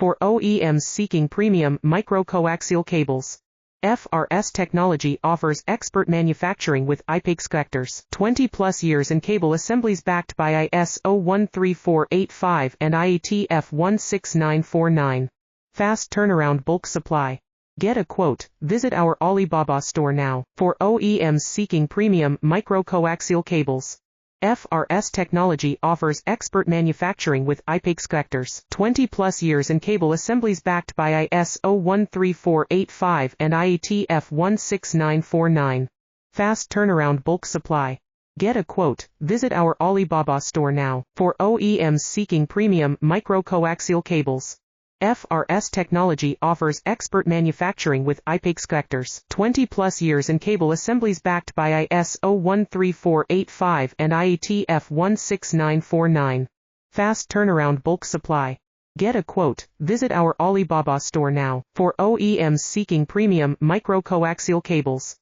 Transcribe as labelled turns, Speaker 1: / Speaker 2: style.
Speaker 1: for OEMs seeking premium micro-coaxial cables. FRS Technology offers expert manufacturing with I-PEX connectors, 20+ years in cable assemblies backed by ISO 13485 and IATF 16949. Fast turnaround bulk supply. Get a quote. Visit our Alibaba store now. For OEMs seeking premium micro-coaxial cables. FRS Technology offers expert manufacturing with I-PEX connectors, 20+ years in cable assemblies backed by ISO 13485 and IATF 16949. Fast turnaround bulk supply. Get a quote. Visit our Alibaba store now. For OEMs seeking premium micro-coaxial cables. FRS Technology offers expert manufacturing with I-PEX connectors, 20+ years in cable assemblies backed by ISO 13485 and IATF 16949. Fast turnaround bulk supply. Get a quote. Visit our Alibaba store now. For OEMs seeking premium micro-coaxial cables.